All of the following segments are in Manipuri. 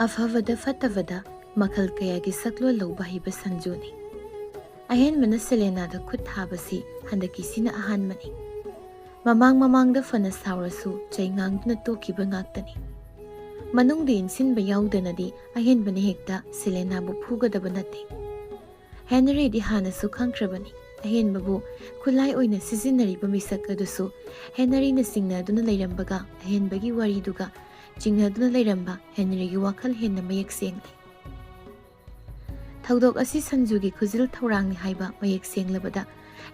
ꯑꯐꯕꯗ ꯐꯠꯇꯕꯗ ꯃꯈꯜ ꯀꯌꯥꯒꯤ ꯁꯛꯂꯣꯟ ꯂꯧꯕ ꯍꯩꯕ ꯁꯟꯖꯨꯅꯤ꯫ ꯑꯍꯦꯟꯕꯅ ꯁꯦꯂꯦꯅꯥꯗ ꯈꯨꯠ ꯊꯥꯕꯁꯤ ꯍꯟꯗꯛꯀꯤꯁꯤꯅ ꯑꯍꯥꯟꯕꯅꯤ꯫ ꯃꯃꯥꯡꯗ ꯐꯅ ꯁꯥꯎꯔꯁꯨ ꯆꯩ ꯉꯥꯡꯗꯨꯅ ꯇꯣꯛꯈꯤꯕ ꯉꯥꯛꯇꯅꯤ꯫ ꯃꯅꯨꯡꯗ ꯏꯟꯁꯤꯟꯕ ꯌꯥꯎꯗꯅꯗꯤ ꯑꯍꯦꯟꯕꯅ ꯍꯦꯛꯇ ꯁꯦꯂꯦꯅꯥꯕꯨ ꯐꯨꯒꯗꯕ ꯅꯠꯇꯦ꯫ ꯍꯦꯅꯔꯤꯗꯤ ꯍꯥꯟꯅꯁꯨ ꯈꯪꯈ꯭ꯔꯕꯅꯤ ꯑꯍꯦꯟꯕꯕꯨ ꯈꯨꯠꯂꯥꯏ ꯑꯣꯏꯅ ꯁꯤꯖꯤꯟꯅꯔꯤꯕ ꯃꯤꯁꯛ ꯑꯗꯨꯁꯨ ꯍꯦꯅꯔꯤꯅ ꯆꯤꯡꯅꯗꯨꯅ ꯂꯩꯔꯝꯕꯒ ꯑꯍꯦꯟꯕꯒꯤ ꯋꯥꯔꯤꯗꯨꯒ ꯆꯤꯡꯅꯗꯨꯅ ꯂꯩꯔꯝꯕ ꯍꯦꯅꯔꯤꯒꯤ ꯋꯥꯈꯜ ꯍꯦꯟꯅ ꯃꯌꯦꯛ ꯁꯦꯡꯂꯦ꯫ ꯊꯧꯗꯣꯛ ꯑꯁꯤ ꯁꯟꯖꯨꯒꯤ ꯈꯨꯖꯤꯜ ꯊꯧꯔꯥꯡꯅꯤ ꯍꯥꯏꯕ ꯃꯌꯦꯛ ꯁꯦꯡꯂꯕꯗ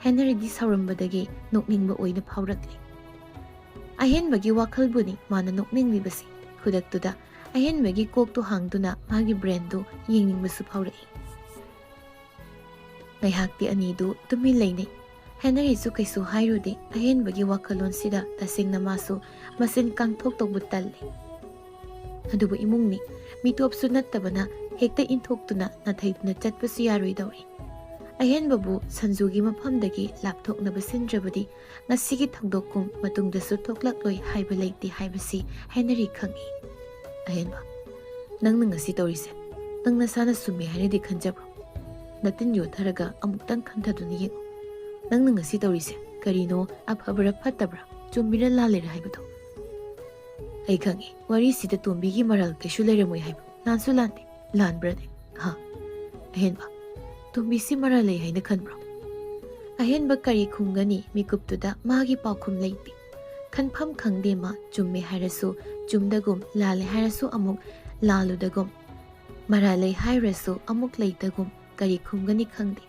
ꯍꯦꯅꯔꯤꯗꯤ ꯁꯥꯎꯔꯝꯕꯗꯒꯤ ꯅꯣꯛꯅꯤꯡꯕ ꯑꯣꯏꯅ ꯐꯥꯎꯔꯛꯂꯦ꯫ ꯑꯍꯦꯟꯕꯒꯤ ꯋꯥꯈꯜꯕꯨꯅꯤ ꯃꯥꯅ ꯅꯣꯛꯅꯤꯡꯂꯤꯕꯁꯤ꯫ ꯈꯨꯗꯛꯇꯨꯗ ꯑꯍꯦꯟꯕꯒꯤ ꯀꯣꯛꯇꯨ ꯍꯥꯡꯗꯨꯅ ꯃꯥꯒꯤ ꯕ꯭ꯔꯦꯟꯗꯨ ꯌꯦꯡꯅꯤꯡꯕꯁꯨ ꯐꯥꯎꯔꯛꯏ꯫ ꯉꯥꯏꯍꯥꯛꯇꯤ ꯑꯅꯤꯗꯨ ꯇꯨꯃꯤꯟ ꯂꯩꯅꯩ꯫ ꯍꯦꯅꯔꯤꯁꯨ ꯀꯩꯁꯨ ꯍꯥꯏꯔꯨꯗꯦ꯫ ꯑꯍꯦꯟꯕꯒꯤ ꯋꯥꯈꯜꯂꯣꯟꯁꯤꯗ ꯇꯁꯦꯡꯅ ꯃꯥꯁꯨ ꯃꯆꯤꯟ ꯀꯥꯡꯊꯣꯛꯇꯧꯕ ꯇꯜꯂꯦ꯫ ꯑꯗꯨꯕꯨ ꯏꯃꯨꯡꯅꯤ, ꯃꯤꯇꯣꯞꯁꯨ ꯅꯠꯇꯕꯅ ꯍꯦꯛꯇ ꯏꯟꯊꯣꯛꯇꯨꯅ ꯅꯥꯊꯩꯗꯨꯅ ꯆꯠꯄꯁꯨ ꯌꯥꯔꯣꯏꯗꯧꯔꯤ꯫ ꯑꯍꯦꯟꯕꯕꯨ ꯁꯟꯖꯨꯒꯤ ꯃꯐꯝꯗꯒꯤ ꯂꯥꯞꯊꯣꯛꯅꯕ ꯁꯤꯟꯗ꯭ꯔꯕꯗꯤ ꯉꯁꯤꯒꯤ ꯊꯧꯗꯣꯛꯀꯨꯝ ꯃꯇꯨꯡꯗꯁꯨ ꯊꯣꯛꯂꯛꯂꯣꯏ ꯍꯥꯏꯕ ꯂꯩꯇꯦ ꯍꯥꯏꯕꯁꯤ ꯍꯦꯅꯔꯤ ꯈꯪꯏ꯫ ꯑꯍꯦꯟꯕ, ꯅꯪꯅ ꯉꯁꯤ ꯇꯧꯔꯤꯁꯦ ꯅꯪ ꯅꯁꯥꯅ ꯆꯨꯝꯃꯦ ꯍꯥꯏꯅꯗꯤ ꯈꯟꯖꯕ꯭ꯔꯣ? ꯅꯇꯤꯟ ꯌꯣꯠꯊꯔꯒ ꯑꯃꯨꯛꯇꯪ ꯈꯟꯊꯗꯨꯅ ꯌꯦꯡꯉꯨ꯫ ꯅꯪꯅ ꯉꯁꯤ ꯇꯧꯔꯤꯁꯦ ꯀꯔꯤꯅꯣ, ꯑꯐꯕꯔꯥ ꯐꯠꯇꯕ꯭ꯔꯥ, ꯆꯨꯝꯃꯤꯔꯥ ꯂꯥꯜꯂꯤꯔꯥ ꯍꯥꯏꯕꯗꯣ? ꯑꯩ ꯈꯪꯏ ꯋꯥꯔꯤꯁꯤꯗ ꯇꯣꯝꯕꯤꯒꯤ ꯃꯔꯥꯜ ꯀꯩꯁꯨ ꯂꯩꯔꯝꯃꯣꯏ ꯍꯥꯏꯕ꯫ ꯂꯥꯟꯁꯨ ꯂꯥꯟꯗꯦ꯫ ꯂꯥꯟꯕ꯭ꯔꯅꯦ? ꯑꯍꯦꯟꯕ, ꯇꯣꯝꯕꯤꯁꯤ ꯃꯔꯥꯜ ꯂꯩ ꯍꯥꯏꯅ ꯈꯟꯕ꯭ꯔꯣ? ꯑꯍꯦꯟꯕ ꯀꯔꯤ ꯈꯨꯝꯒꯅꯤ? ꯃꯤꯀꯨꯞꯇꯨꯗ ꯃꯥꯒꯤ ꯄꯥꯎꯈꯨꯝ ꯂꯩꯇꯦ꯫ ꯈꯟꯐꯝ ꯈꯪꯗꯦ ꯃꯥ꯫ ꯆꯨꯝꯃꯦ ꯍꯥꯏꯔꯁꯨ ꯆꯨꯝꯗꯒꯨꯝ, ꯂꯥꯜꯂꯦ ꯍꯥꯏꯔꯁꯨ ꯑꯃꯨꯛ ꯂꯥꯜꯂꯨꯗꯒꯨꯝ, ꯃꯔꯥꯜ ꯂꯩ ꯍꯥꯏꯔꯁꯨ ꯑꯃꯨꯛ ꯂꯩꯇꯒꯨꯝ, ꯀꯔꯤ ꯈꯨꯝꯒꯅꯤ ꯈꯪꯗꯦ꯫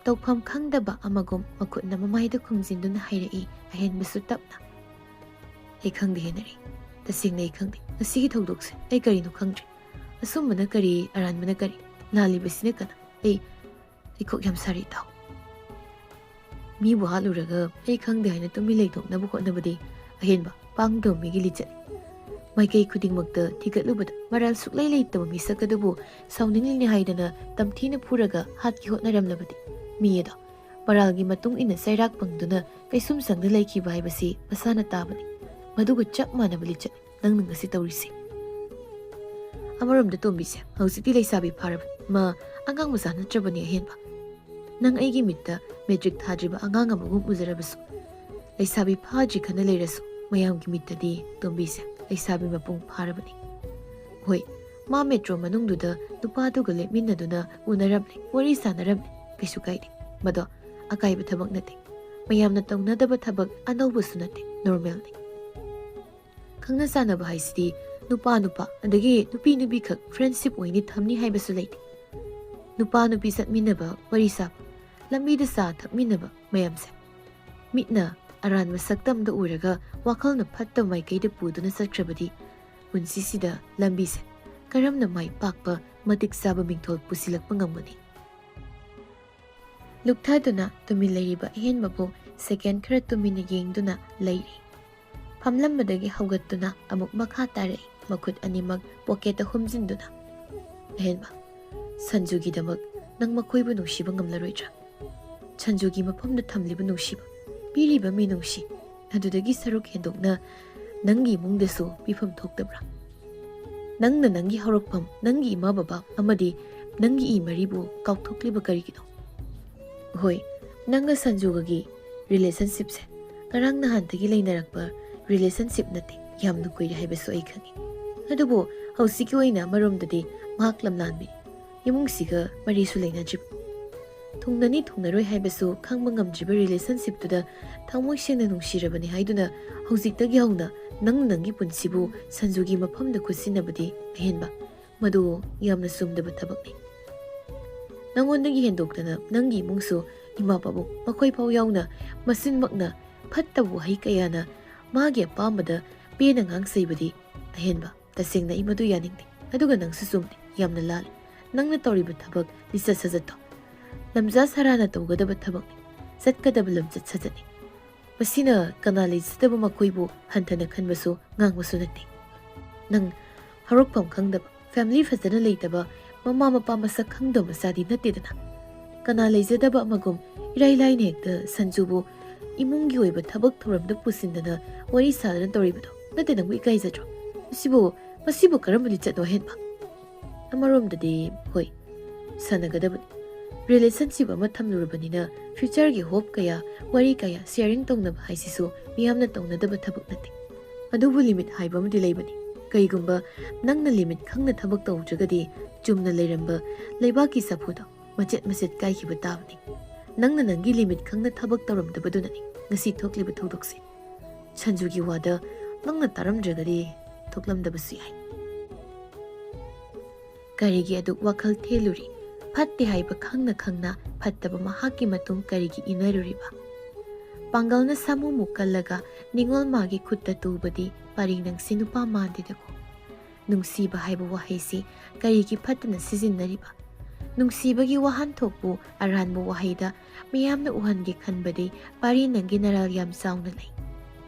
ꯇꯧꯐꯝ ꯈꯪꯗꯕ ꯑꯃꯒꯨꯝ ꯃꯈꯨꯠꯅ ꯃꯃꯥꯏꯗ ꯈꯨꯝꯖꯤꯟꯗꯨꯅ ꯍꯥꯏꯔꯛꯏ ꯑꯍꯦꯟꯕꯁꯨ ꯇꯞꯅ꯫ ꯑꯩ ꯈꯪꯗꯦ ꯍꯦꯅꯔꯤ, ꯇꯁꯦꯡꯅ ꯑꯩ ꯈꯪꯗꯦ꯫ ꯉꯁꯤꯒꯤ ꯊꯧꯗꯣꯛꯁꯦ ꯑꯩ ꯀꯔꯤꯅꯣ ꯈꯪꯗ꯭ꯔꯦ꯫ ꯑꯆꯨꯝꯕꯅ ꯀꯔꯤ, ꯑꯔꯥꯟꯕꯅ ꯀꯔꯤ, ꯂꯥꯜꯂꯤꯕꯁꯤꯅ ꯀꯅꯥ? ꯑꯩ ꯀꯣꯛ ꯌꯥꯝ ꯁꯥꯔꯤ ꯇꯥꯎ꯫ ꯃꯤꯕꯨ ꯍꯥꯠꯂꯨꯔꯒ ꯑꯩ ꯈꯪꯗꯦ ꯍꯥꯏꯅ ꯇꯨꯃꯤꯟ ꯂꯩꯊꯣꯛꯅꯕ ꯍꯣꯠꯅꯕꯗꯤ ꯑꯍꯦꯟꯕ ꯄꯥꯡꯒꯗꯕ ꯃꯤꯒꯤ ꯂꯤꯆꯠꯅꯤ꯫ ꯃꯥꯏꯀꯩ ꯈꯨꯗꯤꯡꯃꯛꯇ ꯊꯤꯒꯠꯂꯨꯕꯗ ꯃꯔꯥꯜ ꯁꯨꯛꯂꯩ ꯂꯩꯇꯕ ꯃꯤꯁꯛ ꯑꯗꯨꯕు ꯁꯥꯎꯅꯤꯡꯂꯤꯅꯤ ꯍꯥꯏꯗꯅ ꯇꯝꯊꯤꯅ ꯐꯨꯔꯒ ꯍꯥꯠꯀꯦ ꯍꯣꯠꯅꯔꯝꯂꯕꯗꯤ ꯃꯤ ꯑꯗꯣ ꯃꯔꯥꯜꯒꯤ ꯃꯇꯨꯡ ꯏꯟꯅ ꯆꯩꯔꯥꯛ ꯄꯪꯗꯨꯅ ꯀꯩꯁꯨꯝ ꯁꯪꯗ ꯂꯩꯈꯤꯕ ꯍꯥꯏꯕꯁꯤ ꯃꯁꯥꯅ ꯇꯥꯕꯅꯤ꯫ ꯃꯗꯨꯒ ꯆꯞ ꯃꯥꯟꯅꯕ ꯂꯤꯆꯠꯅꯤ ꯅꯪꯅ ꯉꯁꯤ ꯇꯧꯔꯤꯁꯤ꯫ ꯑꯃꯔꯣꯝꯗ ꯇꯣꯝꯕꯤꯁꯦ ꯍꯧꯖꯤꯛꯇꯤ ꯂꯩꯁꯥꯕꯤ ꯐꯥꯔꯕꯅꯤ꯫ ꯃꯥ ꯑꯉꯥꯡ ꯃꯆꯥ ꯅꯠꯇ꯭ꯔꯕꯅꯤ ꯑꯍꯦꯟꯕ꯫ ꯅꯪ ꯑꯩꯒꯤ ꯃꯤꯠꯇ ꯃꯦꯇ꯭ꯔꯤꯛ ꯊꯥꯗ꯭ꯔꯤꯕ ꯑꯉꯥꯡ ꯑꯃꯒꯨꯝ ꯎꯖꯔꯕꯁꯨ, ꯂꯩꯁꯥꯕꯤ ꯐꯥꯗ꯭ꯔꯤ ꯈꯟꯅ ꯂꯩꯔꯁꯨ ꯃꯌꯥꯝꯒꯤ ꯃꯤꯠꯇꯗꯤ ꯇꯣꯝꯕꯤꯁꯦ ꯂꯩꯁꯥꯕꯤ ꯃꯄꯨꯡ ꯐꯥꯔꯕꯅꯤ꯫ ꯍꯣꯏ, ꯃꯥ ꯃꯦꯇ꯭ꯔꯣ ꯃꯅꯨꯡꯗꯨꯗ ꯅꯨꯄꯥꯗꯨꯒ ꯂꯦꯞꯃꯤꯟꯅꯗꯨꯅ ꯎꯅꯔꯝꯂꯦ, ꯋꯥꯔꯤ ꯁꯥꯟꯅꯔꯝꯂꯦ, ꯀꯩꯁꯨ ꯀꯥꯏꯗꯦ꯫ ꯃꯗꯣ ꯑꯀꯥꯏꯕ ꯊꯕꯛ ꯅꯠꯇꯦ꯫ ꯃꯌꯥꯝꯅ ꯇꯧꯅꯗꯕ ꯊꯕꯛ ꯑꯅꯧꯕꯁꯨ ꯅꯠꯇꯦ, ꯅꯣꯔꯃꯦꯜꯅꯤ꯫ ꯈꯪꯅ ꯆꯥꯟꯅꯕ ꯍꯥꯏꯁꯤꯗꯤ ꯅꯨꯄꯥ ꯑꯗꯒꯤ ꯅꯨꯄꯤ ꯈꯛ ꯐ꯭ꯔꯦꯟꯗꯁꯤꯞ ꯑꯣꯏꯅ ꯊꯝꯅꯤ ꯍꯥꯏꯕꯁꯨ ꯂꯩꯇꯦ꯫ ꯅꯨꯄꯥ ꯆꯠꯃꯤꯟꯅꯕ, ꯋꯥꯔꯤ ꯁꯥꯕ, ꯂꯝꯕꯤꯗ ꯆꯥ ꯊꯛꯃꯤꯟꯅꯕ ꯃꯌꯥꯝꯁꯦ ꯃꯤꯠꯅ ꯑꯔꯥꯟꯕ ꯁꯛꯇꯝꯗ ꯎꯔꯒ ꯋꯥꯈꯜꯅ ꯐꯠꯇꯕ ꯃꯥꯏꯀꯩꯗ ꯄꯨꯗꯨꯅ ꯆꯠꯈ꯭ꯔꯕꯗꯤ ꯄꯨꯟꯁꯤꯁꯤꯗ ꯂꯝꯕꯤꯁꯦ ꯀꯔꯝꯅ ꯃꯥꯏ ꯄꯥꯛꯄ ꯃꯇꯤꯛ ꯆꯥꯕ ꯃꯤꯡꯊꯣꯜ ꯄꯨꯁꯤꯜꯂꯛꯄ ꯉꯝꯒꯅꯤ? ꯂꯨꯛꯊꯗꯨꯅ ꯇꯨꯃꯤꯟ ꯂꯩꯔꯤꯕ ꯑꯍꯦꯟꯕꯕꯨ ꯁꯦꯀꯦꯟ ꯈꯔ ꯇꯨꯃꯤꯟꯅ ꯌꯦꯡꯗꯨꯅ ꯂꯩꯔꯤ꯫ ꯐꯝꯂꯝꯕꯗꯒꯤ ꯍꯧꯒꯠꯇꯨꯅ ꯑꯃꯨꯛ ꯃꯈꯥ ꯇꯥꯔꯛꯏ, ꯃꯈꯨꯠ ꯑꯅꯤꯃꯛ ꯄꯣꯀꯦꯠꯇ ꯍꯨꯝꯖꯤꯟꯗꯨꯅ꯫ ꯑꯍꯦꯟꯕ, ꯁꯟꯖꯨꯒꯤꯗꯃꯛ ꯅꯪ ꯃꯈꯣꯏꯕꯨ ꯅꯨꯡꯁꯤꯕ ꯉꯝꯂꯔꯣꯏꯗ꯭ꯔꯥ? ꯁꯟꯖꯨꯒꯤ ꯃꯐꯝꯗ ꯊꯝꯂꯤꯕ ꯅꯨꯡꯁꯤꯕ, ꯄꯤꯔꯤꯕ ꯃꯤꯅꯨꯡꯁꯤ, ꯑꯗꯨꯗꯒꯤ ꯁꯔꯨꯛ ꯍꯦꯟꯗꯣꯛꯅ ꯅꯪꯒꯤ ꯏꯃꯨꯡꯗꯁꯨ ꯄꯤꯐꯝ ꯊꯣꯛꯇꯕ꯭ꯔꯥ? ꯅꯪꯅ ꯅꯪꯒꯤ ꯍꯧꯔꯛꯐꯝ, ꯅꯪꯒꯤ ꯏꯃꯥ ꯕꯕꯥ ꯑꯃꯗꯤ ꯅꯪꯒꯤ ꯏꯃꯔꯤꯕꯨ ꯀꯥꯎꯊꯣꯛꯂꯤꯕ ꯀꯔꯤꯒꯤꯅꯣ? ꯍꯣꯏ, ꯅꯪꯒ ꯁꯟꯖꯨꯒꯒꯤ ꯔꯤꯂꯦꯁꯟꯁꯤꯞꯁꯦ ꯉꯔꯥꯡ ꯅꯍꯥꯟꯗꯒꯤ ꯂꯩꯅꯔꯛꯄ ꯔꯤꯂꯦꯁꯟꯁꯤꯞ ꯅꯠꯇꯦ, ꯌꯥꯝꯅ ꯀꯨꯏꯔꯦ ꯍꯥꯏꯕꯁꯨ ꯑꯩ ꯈꯪꯏ꯫ ꯑꯗꯨꯕꯨ ꯍꯧꯖꯤꯛꯀꯤ ꯑꯣꯏꯅ ꯑꯃꯔꯣꯝꯗꯗꯤ ꯃꯍꯥꯛ ꯂꯝꯂꯥꯟꯕꯤ, ꯏꯃꯨꯡꯁꯤꯒ ꯃꯔꯤꯁꯨ ꯂꯩꯅꯗ꯭ꯔꯤꯕ, ꯊꯨꯡꯅꯅꯤ ꯊꯨꯡꯅꯔꯣꯏ ꯍꯥꯏꯕꯁꯨ ꯈꯪꯕ ꯉꯝꯗ꯭ꯔꯤꯕ ꯔꯤꯂꯦꯁꯟꯁꯤꯞꯇꯨꯗ ꯊꯃꯣꯏ ꯁꯦꯡꯅ ꯅꯨꯡꯁꯤꯔꯕꯅꯤ ꯍꯥꯏꯗꯨꯅ ꯍꯧꯖꯤꯛꯇꯒꯤ ꯍꯧꯅ ꯅꯪꯒꯤ ꯄꯨꯟꯁꯤꯕꯨ ꯁꯟꯖꯨꯒꯤ ꯃꯐꯝꯗ ꯈꯨꯠꯁꯤꯟꯅꯕꯗꯤ ꯑꯍꯦꯟꯕ, ꯃꯗꯨ ꯌꯥꯝꯅ ꯆꯨꯝꯗꯕ ꯊꯕꯛꯅꯤ꯫ ꯅꯪꯉꯣꯟꯗꯒꯤ ꯍꯦꯟꯗꯣꯛꯇꯅ ꯅꯪꯒꯤ ꯏꯃꯨꯡꯁꯨ, ꯏꯃꯥ ꯄꯥꯕꯨꯡ ꯃꯈꯣꯏ ꯐꯥꯎ ꯌꯥꯎꯅ ꯃꯁꯤꯟꯃꯛꯅ ꯐꯠꯇꯕ ꯋꯥꯍꯩ ꯀꯌꯥꯅ ꯃꯥꯒꯤ ꯑꯄꯥꯝꯕꯗ ꯄꯦꯅ ꯉꯥꯡꯁꯩꯕꯗꯤ ꯑꯍꯦꯟꯕ, ꯇꯁꯦꯡꯅ ꯑꯩ ꯃꯗꯨ ꯌꯥꯅꯤꯡꯗꯦ꯫ ꯑꯗꯨꯒ ꯅꯪꯁꯨ ꯆꯨꯝꯗꯦ, ꯌꯥꯝꯅ ꯂꯥꯜꯂꯦ꯫ ꯅꯪꯅ ꯇꯧꯔꯤꯕ ꯊꯕꯛ, ꯂꯤꯆꯠ ꯁꯥꯖꯠꯇꯣ ꯂꯝꯖꯥ ꯁꯥꯔꯥꯅ ꯇꯧꯒꯗꯕ ꯊꯕꯛꯅꯤ, ꯆꯠꯀꯗꯕ ꯂꯝꯆꯠ ꯁꯥꯖꯠꯅꯤ꯫ ꯃꯁꯤꯅ ꯀꯅꯥ ꯂꯩꯖꯗꯕ ꯃꯈꯣꯏꯕꯨ ꯍꯟꯊꯅ ꯈꯟꯕꯁꯨ ꯉꯥꯡꯕꯁꯨ ꯅꯠꯇꯦ꯫ ꯅꯪ ꯍꯧꯔꯛꯐꯝ ꯈꯪꯗꯕ, ꯐꯦꯃꯤꯂꯤ ꯐꯖꯅ ꯂꯩꯇꯕ, ꯃꯃꯥ ꯃꯄꯥ ꯃꯁꯛ ꯈꯪꯗꯕ ꯃꯆꯥꯗꯤ ꯅꯠꯇꯦꯗꯅ꯫ ꯀꯅꯥ ꯂꯩꯖꯗꯕ ꯑꯃꯒꯨꯝ ꯏꯔꯥꯏ ꯂꯥꯏꯅ ꯍꯦꯛꯇ ꯁꯟꯖꯨꯕꯨ ꯏꯃꯨꯡꯒꯤ ꯑꯣꯏꯕ ꯊꯕꯛ ꯊꯧꯔꯝꯗ ꯄꯨꯁꯤꯟꯗꯅ ꯋꯥꯔꯤ ꯁꯥꯗꯅ ꯇꯧꯔꯤꯕꯗꯣ ꯅꯠꯇꯦ꯫ ꯅꯪꯕꯨ ꯏꯀꯥꯏꯖꯗ꯭ꯔꯣ? ꯃꯁꯤꯕꯨ ꯀꯔꯝꯕ ꯂꯤꯆꯠꯅꯣ ꯑꯍꯦꯟꯕ? ꯑꯃꯔꯣꯝꯗꯗꯤ ꯍꯣꯏ ꯁꯥꯟꯅꯒꯗꯕꯅꯤ ꯔꯤꯂꯦꯁꯟꯁꯤꯞ ꯑꯃ ꯊꯝꯂꯨꯔꯕꯅꯤꯅ ꯐ꯭ꯌꯨꯆꯔꯒꯤ ꯍꯣꯞ ꯀꯌꯥ ꯋꯥꯔꯤ ꯀꯌꯥ ꯁꯤꯌꯔꯤꯡ ꯇꯧꯅꯕ ꯍꯥꯏꯁꯤꯁꯨ ꯃꯤꯌꯥꯝꯅ ꯇꯧꯅꯗꯕ ꯊꯕꯛ ꯅꯠꯇꯦ ꯑꯗꯨꯕꯨ ꯂꯤꯃꯤꯠ ꯍꯥꯏꯕ ꯑꯃꯗꯤ ꯂꯩꯕꯅꯤ ꯀꯩꯒꯨꯝꯕ ꯅꯪꯅ ꯂꯤꯃꯤꯠ ꯈꯪꯅ ꯊꯕꯛ ꯇꯧꯗ꯭ꯔꯒꯗꯤ ꯆꯨꯝꯅ ꯂꯩꯔꯝꯕ ꯂꯩꯕꯥꯛꯀꯤ ꯆꯐꯨꯗꯣ ꯃꯆꯦꯠ ꯃꯆꯦꯠ ꯀꯥꯏꯈꯤꯕ ꯇꯥꯕꯅꯤ ꯅꯪꯅ ꯅꯪꯒꯤ ꯂꯤꯃꯤꯠ ꯈꯪꯅ ꯊꯕꯛ ꯇꯧꯔꯝꯗꯕꯗꯨꯅꯅꯤ ꯉꯁꯤ ꯊꯣꯛꯂꯤꯕ ꯊꯧꯗꯣꯛꯁꯦ ꯁꯟꯖꯨꯒꯤ ꯋꯥꯗ ꯅꯪꯅ ꯇꯥꯔꯝꯗ꯭ꯔꯒꯗꯤ ꯊꯣꯛꯂꯝꯗꯕꯁꯨ ꯌꯥꯏ ꯀꯔꯤꯒꯤ ꯑꯗꯨꯛ ꯋꯥꯈꯜ ꯊꯦꯜꯂꯨꯔꯤ ꯐꯠꯇꯦ ꯍꯥꯏꯕ ꯈꯪꯅ ꯈꯪꯅ ꯐꯠꯇꯕ ꯃꯍꯥꯛꯀꯤ ꯃꯇꯨꯡ ꯀꯔꯤꯒꯤ ꯏꯟꯅꯔꯨꯔꯤꯕ ꯄꯥꯡꯒꯜꯅ ꯁꯥꯃꯨꯃꯨꯛ ꯀꯜꯂꯒ ꯅꯤꯡꯉꯣꯜ ꯃꯥꯒꯤ ꯈꯨꯠꯇ ꯇꯨꯕꯗꯤ ꯄꯔꯤ ꯅꯪꯁꯤ ꯅꯨꯄꯥ ꯃꯥꯟꯗꯦꯗꯀꯣ ꯅꯨꯡꯁꯤꯕ ꯍꯥꯏꯕ ꯋꯥꯍꯩꯁꯤ ꯀꯔꯤꯒꯤ ꯐꯠꯇꯅ ꯁꯤꯖꯤꯟꯅꯔꯤꯕ ꯅꯨꯡꯁꯤꯕꯒꯤ ꯋꯥꯍꯟꯊꯣꯛꯄꯨ ꯑꯔꯥꯟꯕ ꯋꯥꯍꯩꯗ ꯃꯤꯌꯥꯝꯅ ꯎꯍꯟꯒꯦ ꯈꯟꯕꯗꯤ ꯄꯔꯤ ꯅꯪꯒꯤ ꯅꯔꯥꯜ ꯌꯥꯝ ꯆꯥꯎꯅ ꯂꯩ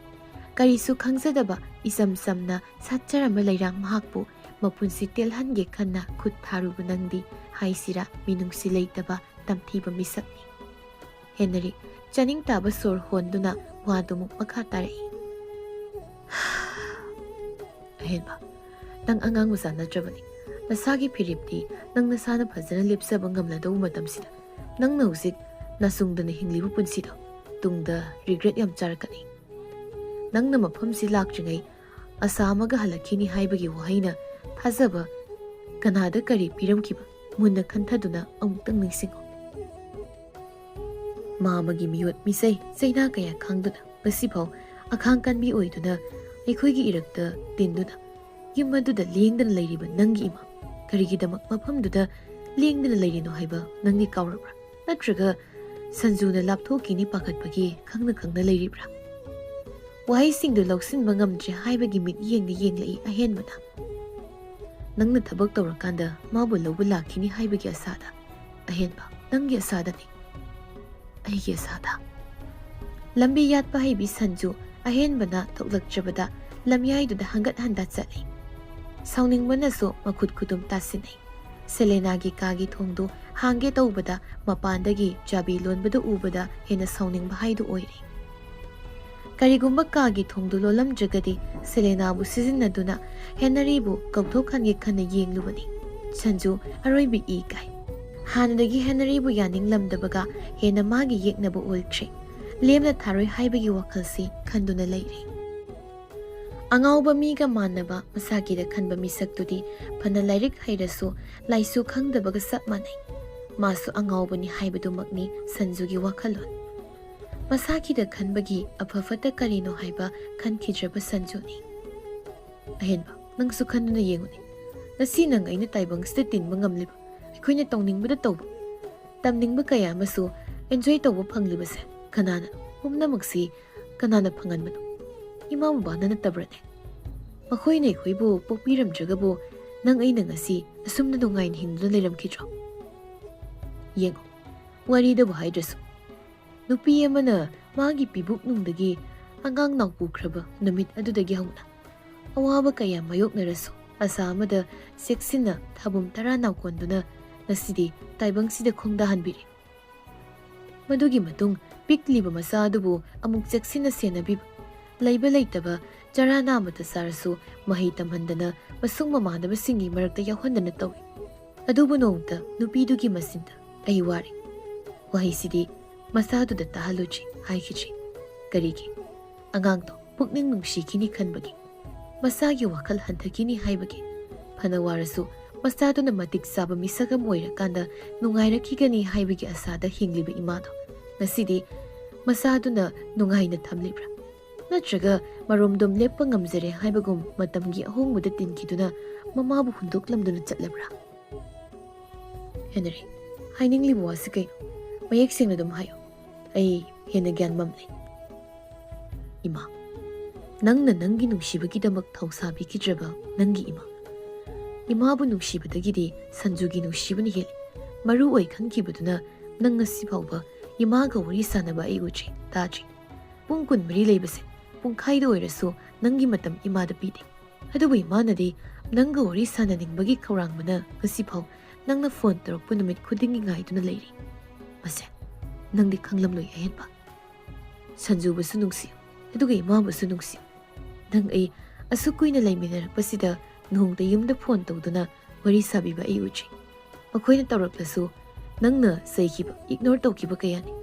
ꯀꯔꯤꯁꯨ ꯈꯪꯖꯗꯕ ꯏꯆꯝ ꯆꯝꯅ ꯁꯥꯠꯆꯔꯝꯕ ꯂꯩꯔꯥꯡ ꯃꯍꯥꯛꯄꯨ ꯃꯄꯨꯟꯁꯤ ꯇꯦꯜꯍꯟꯒꯦ ꯈꯟꯅ ꯈꯨꯠ ꯊꯥꯔꯨꯕ ꯅꯪꯗꯤ ꯍꯥꯏꯁꯤꯔꯥ ꯃꯤꯅꯨꯡꯁꯤ ꯂꯩꯇꯕ ꯇꯝꯊꯤꯕ ꯃꯤꯁꯛꯅꯤ ꯍꯦꯅꯔꯤ ꯆꯥꯅꯤꯡ ꯇꯥꯕ ꯁꯣꯔ ꯍꯣꯟꯗꯨꯅ ꯋꯥꯗꯨꯃꯨꯛ ꯃꯈꯥ ꯇꯥꯔꯛꯏ ꯑꯍꯦꯟꯕ ꯅꯪ ꯑꯉꯥꯡ ꯃꯆꯥ ꯅꯠꯇ꯭ꯔꯕꯅꯤ ꯅꯁꯥꯒꯤ ꯐꯤꯔꯦꯞꯇꯤ ꯅꯪ ꯅꯁꯥꯅ ꯐꯖꯅ ꯂꯦꯞꯆꯕ ꯉꯝꯂꯗꯧꯕ ꯃꯇꯝꯁꯤꯗ ꯅꯪꯅ ꯍꯧꯖꯤꯛ ꯅꯁꯨꯡꯗꯅ ꯍꯤꯡꯂꯤꯕ ꯄꯨꯟꯁꯤꯗꯣ ꯇꯨꯡꯗ ꯔꯤꯒ꯭ꯔꯦꯠ ꯌꯥꯝ ꯆꯥꯔꯛꯀꯅꯤ ꯅꯪꯅ ꯃꯐꯝꯁꯤ ꯂꯥꯛꯇ꯭ꯔꯤꯉꯩ ꯑꯁꯥ ꯑꯃꯒ ꯍꯜꯂꯛꯈꯤꯅꯤ ꯍꯥꯏꯕꯒꯤ ꯋꯥꯍꯩꯅ ꯊꯥꯖꯕ ꯀꯅꯥꯗ ꯀꯔꯤ ꯄꯤꯔꯝꯈꯤꯕ ꯃꯨꯟꯅ ꯈꯟꯊꯗꯨꯅ ꯑꯃꯨꯛꯇꯪ ꯅꯤꯡꯁꯤꯡꯉꯨ ꯃꯥꯃꯒꯤ ꯃꯤꯑꯣꯠ ꯃꯤꯁꯩ ꯆꯩꯅꯥ ꯀꯌꯥ ꯈꯪꯗꯨꯅ ꯉꯁꯤꯐꯥꯎ ꯑꯈꯥꯡ ꯀꯟꯕꯤ ꯑꯣꯏꯗꯨꯅ ꯑꯩꯈꯣꯏꯒꯤ ꯏꯔꯛꯇ ꯇꯤꯟꯗꯨꯅ ꯌꯨꯝ ꯑꯗꯨꯗ ꯂꯦꯡꯗꯅ ꯂꯩꯔꯤꯕ ꯅꯪꯒꯤ ꯏꯃꯥ ꯀꯔꯤꯒꯤꯗꯃꯛ ꯃꯐꯝꯗꯨꯗ ꯂꯦꯡꯗꯅ ꯂꯩꯔꯤꯅꯣ ꯍꯥꯏꯕ ꯅꯪꯗꯤ ꯀꯥꯎꯔꯕ꯭ꯔꯥ ꯅꯠꯇ꯭ꯔꯒ ꯁꯟꯖꯨꯅ ꯂꯥꯞꯊꯣꯛꯈꯤꯅꯤ ꯄꯥꯈꯠꯄꯒꯤ ꯈꯪꯅ ꯈꯪꯅ ꯂꯩꯔꯤꯕ꯭ꯔꯥ ꯋꯥꯍꯩꯁꯤꯡꯗꯨ ꯂꯧꯁꯤꯟꯕ ꯉꯝꯗ꯭ꯔꯦ ꯍꯥꯏꯕꯒꯤ ꯃꯤꯠꯌꯦꯡꯗ ꯌꯦꯡꯂꯛꯏ ꯑꯍꯦꯟꯕꯅ ꯅꯪꯅ ꯊꯕꯛ ꯇꯧꯔꯀꯥꯟꯗ ꯃꯥꯕꯨ ꯂꯧꯕ ꯂꯥꯛꯈꯤꯅꯤ ꯍꯥꯏꯕꯒꯤ ꯑꯁꯥꯗ ꯑꯍꯦꯟꯕ ꯅꯪꯒꯤ ꯑꯁꯥꯗꯅꯤ ꯑꯩꯒꯤ ꯑꯁꯥꯗ ꯂꯝꯕꯤ ꯌꯥꯠꯄ ꯍꯩꯕꯤ ꯁꯟꯖꯨ ꯑꯍꯦꯟꯕꯅ ꯊꯣꯛꯂꯛꯇ꯭ꯔꯕꯗ ꯂꯝꯌꯥꯏꯗꯨꯗ ꯍꯪꯒꯠ ꯍꯟꯗꯥ ꯆꯠꯂꯤ ꯁꯥꯎꯅꯤꯡꯕꯅꯁꯨ ꯃꯈꯨꯠ ꯈꯨꯗꯨꯝ ꯇꯥꯁꯤꯟꯅꯩ ꯁꯦꯂꯦꯅꯥꯒꯤ ꯀꯥꯒꯤ ꯊꯣꯡꯗꯨ ꯍꯥꯡꯒꯦ ꯇꯧꯕꯗ ꯃꯄꯥꯟꯗꯒꯤ ꯆꯥꯕꯤ ꯂꯣꯟꯕꯗ ꯎꯕꯗ ꯍꯦꯟꯅ ꯁꯥꯎꯅꯤꯡꯕ ꯍꯥꯏꯗꯨ ꯑꯣꯏꯔꯦ ꯀꯔꯤꯒꯨꯝꯕ ꯀꯥꯒꯤ ꯊꯣꯡꯗꯨ ꯂꯣꯜꯂꯝꯗ꯭ꯔꯒꯗꯤ ꯁꯦꯂꯦꯅꯥꯕꯨ ꯁꯤꯖꯤꯟꯅꯗꯨꯅ ꯍꯦꯅꯔꯤꯕꯨ ꯀꯧꯊꯣꯛꯍꯟꯒꯦ ꯈꯟꯅ ꯌꯦꯡꯂꯨꯕꯅꯤ ꯁꯟꯖꯨ ꯑꯔꯣꯏꯕꯤ ꯏ ꯀꯥꯏ ꯍꯥꯟꯅꯗꯒꯤ ꯍꯦꯅꯔꯤꯕꯨ ꯌꯥꯅꯤꯡꯂꯝꯗꯕꯒ ꯍꯦꯟꯅ ꯃꯥꯒꯤ ꯌꯦꯛꯅꯕ ꯑꯣꯏꯈ꯭ꯔꯦ ꯂꯦꯝꯅ ꯊꯥꯔꯣꯏ ꯍꯥꯏꯕꯒꯤ ꯋꯥꯈꯜꯁꯤ ꯈꯟꯗꯨꯅ ꯂꯩꯔꯦ ꯑꯉꯥꯎꯕ ꯃꯤꯒ ꯃꯥꯟꯅꯕ ꯃꯁꯥꯒꯤꯗ ꯈꯟꯕ ꯃꯤꯁꯛꯇꯨꯗꯤ ꯐꯅ ꯂꯥꯏꯔꯤꯛ ꯍꯩꯔꯁꯨ ꯂꯥꯏꯁꯨ ꯈꯪꯗꯕꯒ ꯆꯞ ꯃꯥꯟꯅꯩ ꯃꯥꯁꯨ ꯑꯉꯥꯎꯕꯅꯤ ꯍꯥꯏꯕꯗꯨꯃꯛꯅꯤ ꯁꯟꯖꯨꯒꯤ ꯋꯥꯈꯜꯂꯣꯟ ꯃꯁꯥꯒꯤꯗ ꯈꯟꯕꯒꯤ ꯑꯐ ꯐꯠꯇ ꯀꯔꯤꯅꯣ ꯍꯥꯏꯕ ꯈꯟꯈꯤꯗ꯭ꯔꯕ ꯁꯟꯖꯨꯅꯤ ꯑꯍꯦꯟꯕ ꯅꯪꯁꯨ ꯈꯟꯗꯨꯅ ꯌꯦꯡꯉꯨꯅꯦ ꯉꯁꯤ ꯅꯪ ꯑꯩꯅ ꯇꯥꯏꯕꯪꯁꯤꯗ ꯇꯤꯟꯕ ꯉꯝꯂꯤꯕ ꯑꯩꯈꯣꯏꯅ ꯇꯧꯅꯤꯡꯕꯗ ꯇꯧꯕ ꯇꯝꯅꯤꯡꯕ ꯀꯌꯥ ꯑꯃꯁꯨ ꯑꯦꯟꯖꯣꯏ ꯇꯧꯕ ꯐꯪꯂꯤꯕꯁꯦ ꯀꯅꯥꯅ ꯄꯨꯝꯅꯃꯛꯁꯤ ꯀꯅꯥꯅ ꯐꯪꯍꯟꯕꯅꯣ ꯏꯃꯥ ꯕꯕꯥꯅ ꯅꯠꯇꯕ꯭ꯔꯅꯦ ꯃꯈꯣꯏꯅ ꯑꯩꯈꯣꯏꯕꯨ ꯄꯣꯛꯄꯤꯔꯝꯗ꯭ꯔꯒꯕꯨ ꯅꯪ ꯑꯩꯅ ꯉꯁꯤ ꯑꯁꯨꯝꯅ ꯅꯨꯡꯉꯥꯏꯅ ꯍꯤꯡꯗꯨꯅ ꯂꯩꯔꯝꯈꯤꯗ꯭ꯔꯣ ꯌꯦꯡꯉꯣ ꯋꯥꯔꯤꯗꯕꯨ ꯍꯥꯏꯗ꯭ꯔꯁꯨ ꯅꯨꯄꯤ ꯑꯃꯅ ꯃꯥꯒꯤ ꯄꯤꯕꯨꯛꯅꯨꯡꯗꯒꯤ ꯑꯉꯥꯡ ꯅꯥꯎꯄꯨꯈ꯭ꯔꯕ ꯅꯨꯃꯤꯠ ꯑꯗꯨꯗꯒꯤ ꯍꯧꯅ ꯑꯋꯥꯕ ꯀꯌꯥ ꯃꯥꯌꯣꯛꯅꯔꯁꯨ ꯑꯁꯥ ꯑꯃꯗ ꯆꯦꯛꯁꯤꯟꯅ ꯊꯥꯕꯨꯝ ꯇꯔꯥ ꯅꯥꯎꯀꯣꯟꯗꯨꯅ ꯉꯁꯤꯗꯤ ꯇꯥꯏꯕꯪꯁꯤꯗ ꯈꯣꯡꯗꯥꯍꯟꯕꯤꯔꯦ ꯃꯗꯨꯒꯤ ꯃꯇꯨꯡ ꯄꯤꯛꯂꯤꯕ ꯃꯆꯥ ꯑꯗꯨꯕꯨ ꯑꯃꯨꯛ ꯆꯦꯛꯁꯤꯟꯅ ꯁꯦꯟꯅꯕꯤꯕ ꯂꯩꯕ ꯂꯩꯇꯕ ꯆꯔꯥ ꯅꯥꯃꯇ ꯆꯥꯔꯁꯨ ꯃꯍꯩ ꯇꯝꯍꯟꯗꯅ ꯃꯁꯨꯡ ꯃꯃꯥꯟꯅꯕꯁꯤꯡꯒꯤ ꯃꯔꯛꯇ ꯌꯥꯎꯍꯟꯗꯅ ꯇꯧꯏ ꯑꯗꯨꯕꯨ ꯅꯣꯡꯃꯇ ꯅꯨꯄꯤꯗꯨꯒꯤ ꯃꯆꯤꯟꯗ ꯑꯩ ꯋꯥꯔꯦ ꯋꯥꯍꯩꯁꯤꯗꯤ ꯃꯆꯥꯗꯨꯗ ꯇꯥꯍꯜꯂꯨꯗ꯭ꯔꯤ ꯍꯥꯏꯈꯤꯗ꯭ꯔꯤ ꯀꯔꯤꯒꯤ ꯑꯉꯥꯡꯗꯣ ꯄꯨꯛꯅꯤꯡ ꯅꯨꯡꯁꯤꯈꯤꯅꯤ ꯈꯟꯕꯒꯤ ꯃꯆꯥꯒꯤ ꯋꯥꯈꯜ ꯍꯟꯊꯈꯤꯅꯤ ꯍꯥꯏꯕꯒꯤ ꯐꯅ ꯋꯥꯔꯁꯨ ꯃꯆꯥꯗꯨꯅ ꯃꯇꯤꯛ ꯆꯥꯕ ꯃꯤꯁꯛ ꯑꯃ ꯑꯣꯏꯔꯀꯥꯟꯗ ꯅꯨꯡꯉꯥꯏꯔꯛꯈꯤꯒꯅꯤ ꯍꯥꯏꯕꯒꯤ ꯑꯁꯥꯗ ꯍꯤꯡꯂꯤꯕ ꯏꯃꯥꯗꯣ ꯉꯁꯤꯗꯤ ꯃꯆꯥꯗꯨꯅ ꯅꯨꯡꯉꯥꯏꯅ ꯊꯝꯂꯤꯕ꯭ꯔꯥ ꯅꯠꯇ꯭ꯔꯒ ꯃꯔꯣꯝꯗꯣꯝ ꯂꯦꯞꯄ ꯉꯝꯖꯔꯦ ꯍꯥꯏꯕꯒꯨꯝ ꯃꯇꯝꯒꯤ ꯑꯍꯣꯡꯕꯗ ꯇꯤꯟꯈꯤꯗꯨꯅ ꯃꯃꯥꯕꯨ ꯍꯨꯟꯗꯣꯛꯂꯝꯗꯨꯅ ꯆꯠꯂꯕ꯭ꯔꯥ ꯍꯦꯅꯔꯤ ꯍꯥꯏꯅꯤꯡꯂꯤꯕ ꯋꯥꯁꯤ ꯀꯩꯅꯣ ꯃꯌꯦꯛ ꯁꯦꯡꯅ ꯑꯗꯨꯝ ꯍꯥꯏꯌꯣ ꯑꯩ ꯍꯦꯟꯅ ꯒ꯭ꯌꯥꯟ ꯃꯝꯂꯦ ꯏꯃꯥ ꯅꯪꯅ ꯅꯪꯒꯤ ꯅꯨꯡꯁꯤꯕꯒꯤꯗꯃꯛ ꯊꯧꯁꯥꯕꯤꯈꯤꯗ꯭ꯔꯕ ꯅꯪꯒꯤ ꯏꯃꯥꯕꯨ ꯅꯨꯡꯁꯤꯕꯗꯒꯤꯗꯤ ꯁꯟꯖꯨꯒꯤ ꯅꯨꯡꯁꯤꯕꯅ ꯍꯦꯜꯂꯤ ꯃꯔꯨ ꯑꯣꯏ ꯈꯟꯈꯤꯕꯗꯨꯅ ꯅꯪ ꯉꯁꯤ ꯐꯥꯎꯕ ꯏꯃꯥꯒ ꯋꯥꯔꯤ ꯁꯥꯟꯅꯕ ꯑꯩ ꯎꯗ꯭ꯔꯤ ꯇꯥꯗ꯭ꯔꯤ ꯄꯨꯡ 24 ꯂꯩꯕꯁꯦ ꯄꯨꯡꯈꯥꯏꯗ ꯑꯣꯏꯔꯁꯨ ꯅꯪꯒꯤ ꯃꯇꯝ ꯏꯃꯥꯗ ꯄꯤꯗꯦ ꯑꯗꯨꯕꯨ ꯏꯃꯥꯅꯗꯤ ꯅꯪꯒ ꯋꯥꯔꯤ ꯁꯥꯟꯅꯅꯤꯡꯕꯒꯤ ꯈꯧꯔꯥꯡꯕꯅ ꯉꯁꯤꯐꯥꯎ ꯅꯪꯅ ꯐꯣꯟ ꯇꯧꯔꯛꯄ ꯅꯨꯃꯤꯠ ꯈꯨꯗꯤꯡꯒꯤ ꯉꯥꯏꯗꯨꯅ ꯂꯩꯔꯤ ꯃꯁꯦ ꯅꯪꯗꯤ ꯈꯪꯂꯝꯂꯣꯏ ꯑꯍꯦꯟꯕ ꯁꯟꯖꯨꯕꯨꯁꯨ ꯅꯨꯡꯁꯤꯌꯨ ꯑꯗꯨꯒ ꯏꯃꯥꯕꯨꯁꯨ ꯅꯨꯡꯁꯤꯌꯨ ꯅꯪ ꯑꯩ ꯑꯁꯨꯛ ꯀꯨꯏꯅ ꯂꯩꯃꯤꯟꯅꯔꯛꯄꯁꯤꯗ ꯅꯣꯡꯃꯇ ꯌꯨꯝꯗ ꯐꯣꯟ ꯇꯧꯗꯨꯅ wari sabiba ai uchi makhoina tawraklasu nangna saikiba ignore tawkiba kayani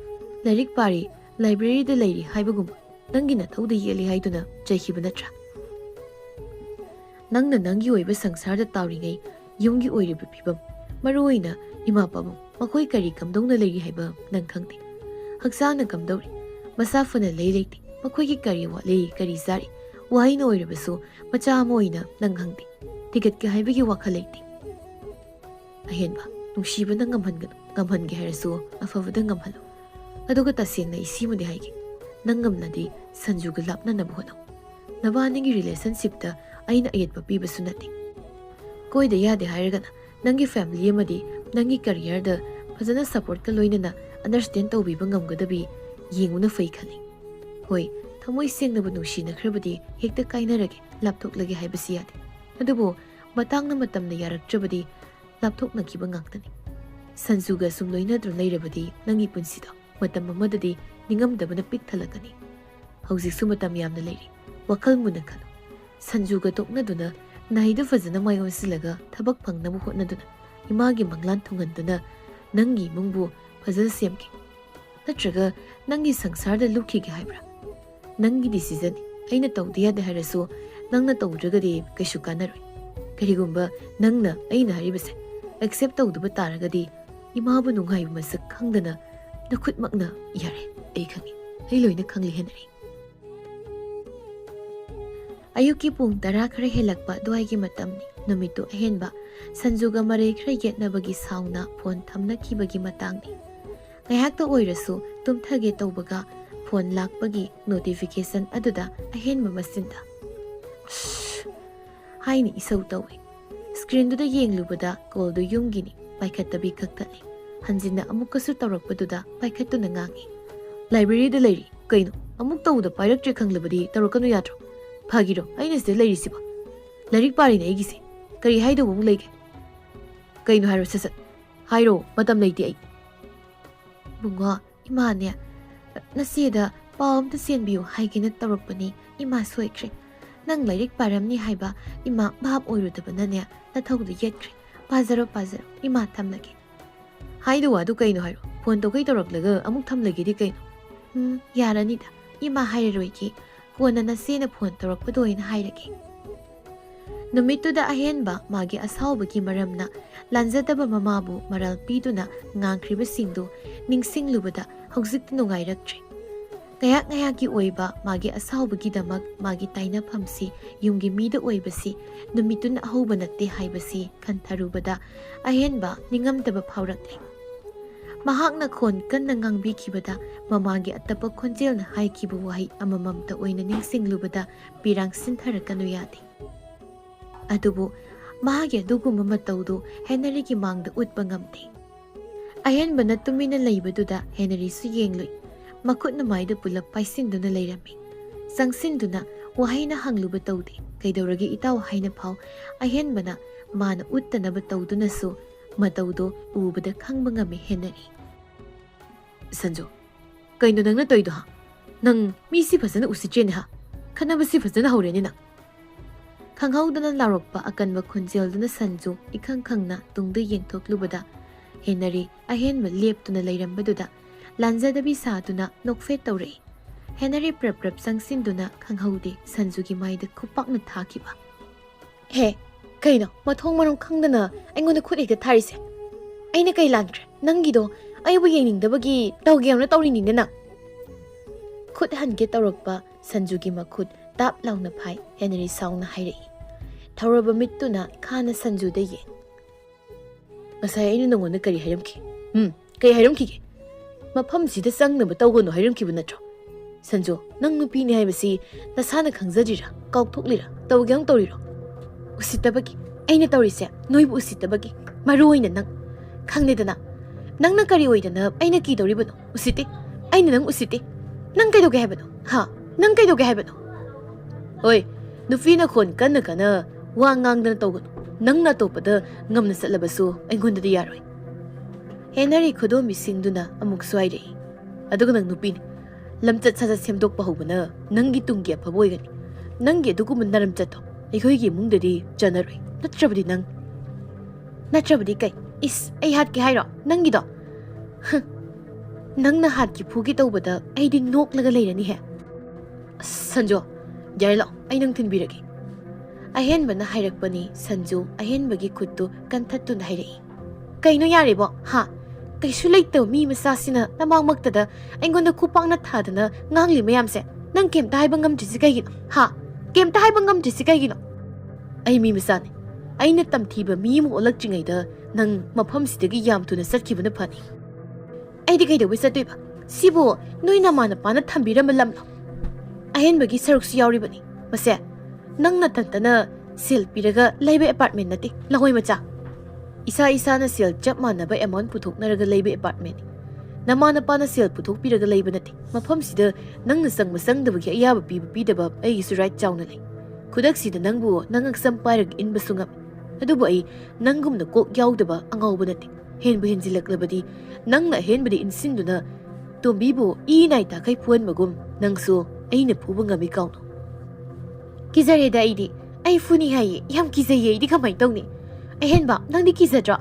larik pari library da lairi haibagum nangi na thauda yeli haiduna jaikiba natra nangna nangi oiba sangsar da tawringai yumgi oiriba pibam maruoina ima pabam makhoi kari kamdongna lairi haiba nang khangti haksana kamdori masafuna leileti makhoi ki kari wale kari zari waina oiribasu macha moina nang khangti ticket ki haibagi wakhaleti ahenba nungsiba nang ngamhange harasu afavada ngamhalo aduga tasengna isimudi haigi nangamnadi sanjuga lapna nabu hono nabaningi relationship ta aina ayetba pibasu nati koida yade hairagana nangi family amadi nangi career da fazana support ka loinana understand tawbiba ngamgadabi yenguna fai khali hoi thamoi sengnabu nushina khrabadi hekta kainarage laptoklage haibasi yade adubo matangna matamna yaraktrabadi laptokna kiba ngaktani sanjuga sum loinadru leirabadi nangi punsida matam amadadi ningamdabana pik thalakani haujisu matam yamna leiri wakal muna khalo sanjuga toknaduna nahidu fazana mayonsilaga thabak phangnabu hotnaduna imagi manglan thunganduna nangi mungbu fazana semki natraga nangi sangsarda lukhi ge haibra nangi decision aina tawdiya de harasu nangna tawdragadi kaishu kanaroi karigumba nangna aina haribase accept tawduba taragadi imabu nunghai masak khangdana nakhutmakna yare ai khangi ai loina khangli henari ayuki pung tara khare helakpa doaigi matamni numitu ahenba sanjuga mare khare yetnabagi sauna phone thamna kibagi matangni ngayakta oirasu tumthage tawbaga phone lakpagi notification aduda ahenba masinda haini isau tawi screen duda yenglubada call du yumgini paikhattabi kaktali hanjinna amukasu tawrakpaduda paikhattuna ngangi library da leiri kaino amuk tawda pairaktre khanglabadi tawrakanu yatro phagiro aina sida leiri siba larik pari na egisi kari haido bung lege kaino hairo sasat hairo matam leiti ai bunga imane nasida pawam ta senbiu haigina tawrakpani ima soikre nang larik paramni haiba ima bhab oirudabana ne na thawdu yetkre pazaro ima thamlage haidu wadu kaino hairo phone to kai tawraklaga amuk thamlage di kaino yarani da ima hairoiki kona na sena phone tawrakpado ina hairage numittuda ahenba magi asawbagi maramna lanjadaba mamabu maral piduna ngangkhriba singdu ningsinglubada hauzik nungairaktre ngayaki oiba magi asawbagi damak magi taina phamsi yumgi mida oibasi numituna ahoba natte haibasi kantharubada ahenba ningamdaba phaurakle mahakna khon kanna ngangbi kibada mamagi atapa khonjelna haikibu wahi amamamta oina ningsinglubada pirang sintharakanu yadi adubu mahagi adugumba matawdu Henry ki mangda utpa ngamte ahenba na tumina leibaduda Henry su yenglui makutna maida pulap paisinduna leirami sangsinduna wahaina hangluba tawde kaidawragi itaw haina phaw ahenbana mana uttanaba tawduna su matawdo ubada khangba ngami Henry sanjo kaino nangna toido ha nang misi phasana usichene ha khanabasi phasana haureni na khanghaudana larokpa akanba khunjelduna sanjo ikhangkhangna tungda yengthoklubada Henry ahenba leptuna leirambaduda lanjadabi saaduna nokfe tawre Henry prap sangsinduna khanghaude sanjugi maida khupakna thakiba he kaino mathong marom khangdana aingona khurika tharise aina kai lankre nangido aibu yeningdabagi tawgemna tawriningna na khut hange tawrakpa sanjugi makhut tap launa phai Henry sauna hairei thawraba mittuna khana sanjuda ye masai aina nangona kari hairamki kai hairamki ge mafam sida sangnaba tawgono hairamkiba natro sanjo nang nupi ni haibasi nasana khangzajira kaukthokira tawgyang tawriro usitabagi aina tawrise noibu usitabagi maroina nang khangnedana nangna kari oidana aina ki tawribano usite aina nang usite nang kaidoge haibano ha nang kaidoge haibano oi nufina khon kana wa ngangdana tawgono nangna topada ngamna satlabasu aingondadi yaroi Henry khodomi singduna amuk swaire aduga nang nupini lamchat saja semdokpa hobana nangi tunggi aphaboigani nangi adugu naram chatto aikhoi gi mungdadi chanaroi natrabadi nang Natrabadi kai. Is ay hat ki hairo. Nangido. Nangna hat ki phugi tawbada ay di nok laga leirani he. Sanjo, yarilo. Ay nang tinbiragi. Ahenba na hairakpani Sanju ahenbagi khuttu kanthattu na hairai. Kaino yaribo ha. Kaisu leitaw mi masasina namangmaktada aingonda kupangna thadana ngangli mayamse. Nang kemta haiba ngamdrisi kaigino. Ha. Kemta haiba ngamdrisi kaigino. Ay mi masani. Aina tamthiba mi mu olakjingaida nang mafamsidagi yam tuna satkibana phani. Aidi kaida wisatuiba. Sibo noina mana pana thambirama lamno. Ahenbagi saruksu yauribani. Mase nang natantana sil piraga laiba apartment nati lahoi macha. Isa na sil chap manaba amount puthoknaraga laiba apartment. Namana pana sil puthok piraga laiba nati. Mafamsida nang nasang masangdabagi ayaba piba pidaba ay isu right chawna lai. Kudaksida nangbu nangaksam pairag inbasungam. Adubu ay nanggumna kok yaudaba angawba nati. Henbu henzilaklabadi nangna henbadi insinduna tombibo inay takay puan magum nangso ay napuba ngami kauno. Kizareda aidi ay funi hayi yam kizaye di kamay tawni. Ay henba nang di kizadra.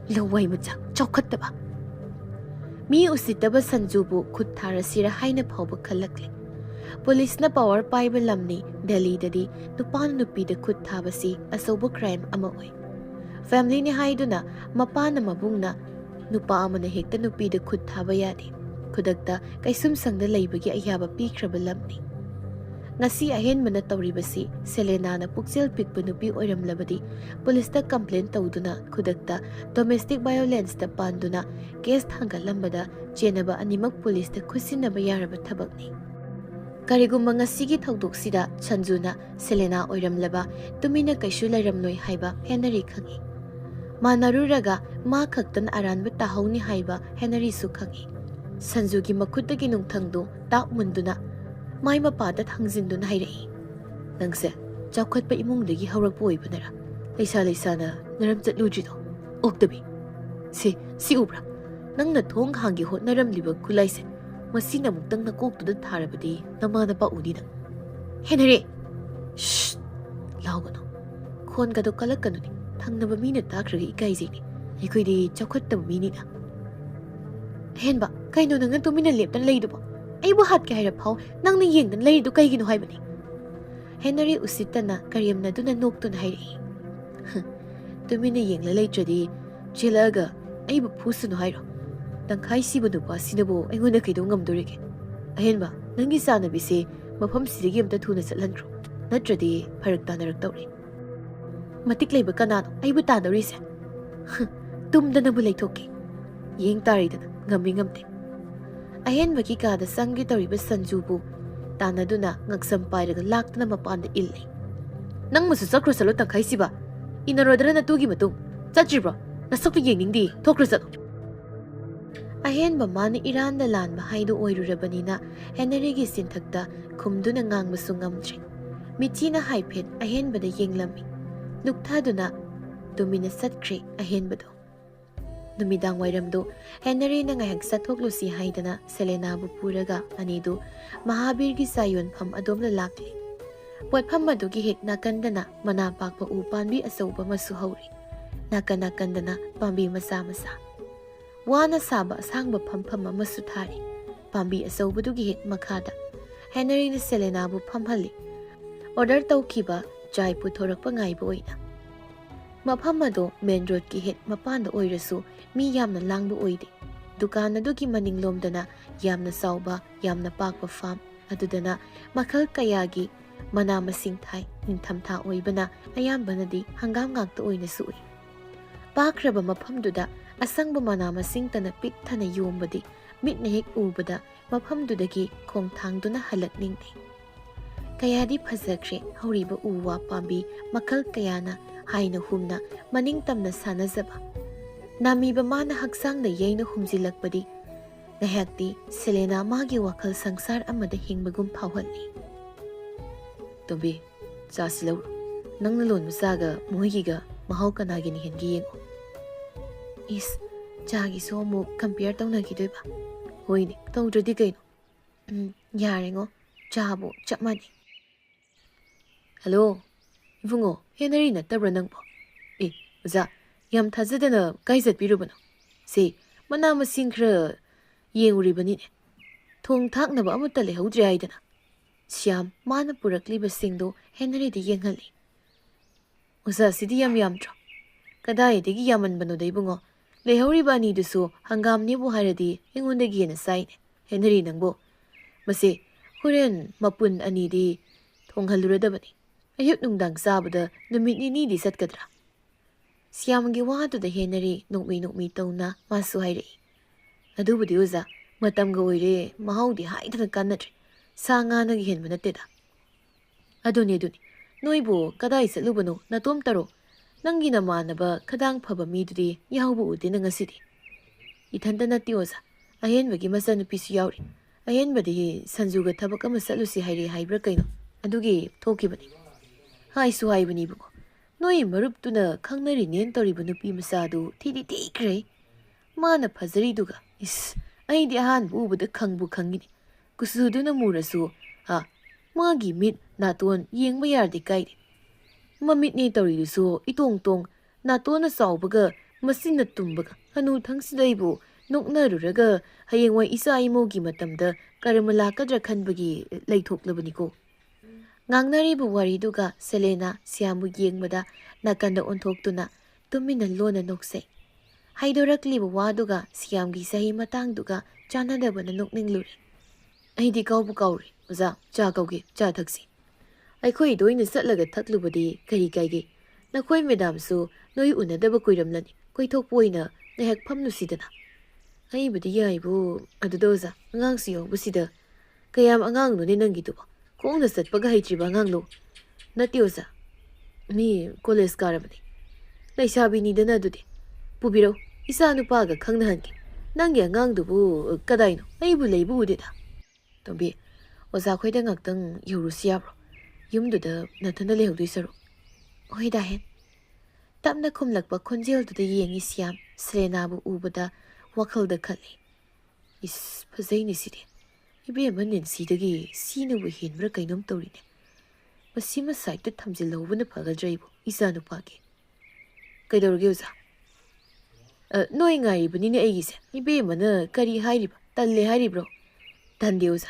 Laway macha chawkhattaba. Mi usitaba Sanjubu khut tharasira haina phawba khalakle. Police na power paiba lamni Delhi dadi nupana nupida khut thabasi asobo crime ama oi. Family ni haiduna mapana mabungna nupa amana hekta nupida khut thaba yadi. Khudakta kaisum sangda leibagi ayaba pikraba lamni. Ngasi ahenmana tawribasi Selena na puksil pikpa nupi oiramlabadi police ta complaint tawduna khudakta domestic violence ta panduna case thangalambada chenaba animak police ta khusinaba yaraba thabakni. Karigumba ngasigi thawdoksida Sanjuna Selena oiramlaba tumina kaisu lairamloi haiba Henry khangi. Manaruraga ma khaktan aranba tahawni haiba Henry su khangi. Sanjugi makhutagi nungthangdu tak munduna mai mapada thangjinduna hairai. Nangse chawkhatpa imungdagi hawrakpa oibanara. Leisa na naram chatludrido. Oktabi. Si ubra. Nangna thong hangi hotnaramliba khulaise. Masina muktang na koktuda tharabadi namana pa unina. Henry! Shh! Laugano. Khon gado kalakano ni. Thangnaba mina takraga ikaizini. Ikoidi chawkhattaba minina. Henba, kaino nangan tumina leptan leidubo. Aibu hat ka hairap haw nang nayengdan layridu kaigino haibani. Henry usitana karyamna duna noktuna hairai. Tumina yengla laytradi chilaga aibu pusunu hairo. Tangkai siba nupa sinabo aingona kaido ngamdorige. Ahenba nangi sanabise mafamsidagi amta thuna satlankro. Natradi pharak tanarak tawri. Matik layba Kanano aibu tanarise. Tumdanabu laythoki. Yeng taridana ngami ngamte. Ahenbagi kada sangi tawriba Sanjubu tanaduna ngaksam pairaga laktana mapanda illi. Nang masu sakro salo tangkai siba inarodara na tugi matung. Chatribro nasakto yeningdi thokro salo. Ahenba mani Iran da lanba haidu oirurabanina Henrygi sinthakta khumduna ngangbasu ngamdri. Mitina haiphet ahenbada yenglami. Nukthaduna tumina satkre ahenbado. Numidang wairamdo Henry na ngayag sathoklusi haidana Selena bu puraga anidu Mahabirgi sayon pham adomla lakli. Potpham madugi hek nakandana manapakpa upanbi asauba masu hauri. Nakandana pambi masa. Wana saba asangba phampham amasu thari. Pambi asaubadugi hek makhada. Henry na Selena bu phamhali. Order tawkiba jai puthorakpa ngaiba oina. Maphamado main road ki hit mapanda oirasu mi yamna langba oide. Dukan adugi maninglomdana yamna sauba yamna pakpa farm adudana makhal kayagi mana masing thai ninthamtha oibana ayambanadi hangam ngakta oina sui. Pakraba maphamduda asangba mana masing tana pik thana yombadi mitna hek ubada maphamdudagi khongthangduna halakningni. Kayadi phazakre horiba uwa pambi makhal kayana haina humna maning tamna sanazaba. Namiba mana haksang na yay na humzilakpadi. Nahakti Selena magi wakal sangsar amada hingbagum pawali. Tobi, sasilaw, nang nalon masaga muhigiga mahaw ka nagin hingi yengo. Is, jagi so mo compare taw nagidoy ba? Hoy ni, taw dradi kayo. Yari ngo, jabo, chapmani. Hello? Ibungo, Henry na tabra nang po. Uza, Yam thazadana kaizat birubano. Se, mana masing khra yenguribani ne. Thong thaknaba amutta lehaudre aidana. Syam mana purakliba singdo Henry di yenghali. Usa sidi yam yamtra. Kadai digi yaman bano daibungo. Lehauriba ni dusu hangam nibu haradi ingundagi na saine. Henry nangbo. Mase, huren mapun ani di thonghaluradabani. Ayut nungdang sabada numit ni di satkadra. Syamgi wadu da Henry nukmi tawna masu hairi. Adubudi uza, matamga oire mahaudi haidana kanatri. Sanga nagi henba nateda. Aduni, noibu kadai satlubano natom taro. Nangi namanaba kadang phaba midudi yahubu ude na ngasidi. Ithanda nati oza, ahenbagi masanupisu yauri. Ahenbadi sanjuga thabak ama satlusi hairi haibra kaino. Adugi thokibani. Haisu haibani bungo. Noi maruptuna khangnari nen toriba nupi masadu thidi tikre. Mana phazari duga. Is, aidi ahan ubada khangbu khangini. Kusuduna murasu, magi mit naton yengba yardi kaide. Mamit ni toridusu itong natona saubaga masina tumbaga hanu thangsidaibu noknaruraga hayengwa isa imogi matamda karamala kadra khanbagi leithoklebaniko. Ngangnaribu wariduga Selena Siamu yengmada nakanda onthokhtuna tumina lona nokse. Haidoraklibu waduga Siamgi sahi matangduga chanadabana nokningluri. Aidi kaubu kauri, uza, cha kauge, cha thaksi. Aikoi doina satlaga thaklubadi kari kaige. Nakoi medamsu noi unadaba koiramlani. Koi thokpoina nahak phamnusidana. Aibadi yaibu adudoza angang siyo busida. Kayam angang no ni nangituba. Kung nasat paga haitriba angang lo. Natioza. Mi college karabani. Laisabi ni dana dude. Pubiro, isa nupaga khangnahanki. Nangi angang dubu kadaino. Aibu leibu udeda. Tombi, oza khoida ngaktang yorusiyabro. Yumduda nathana lehodui saru. Oida hen. Tapna khumlakpa khonjel duda yengi Siam Selenabu ubada wakhalda khali. Is phazaini sidi. Ibe manin sidagi sinabu henbra kainom tawrine. Masima saita thamjilhobana phagadreibu isa nupagi. Kaidorge uza. Noi ngairibani aigise. Ibe mana kari hairiba talle hairibro. Tandeuza.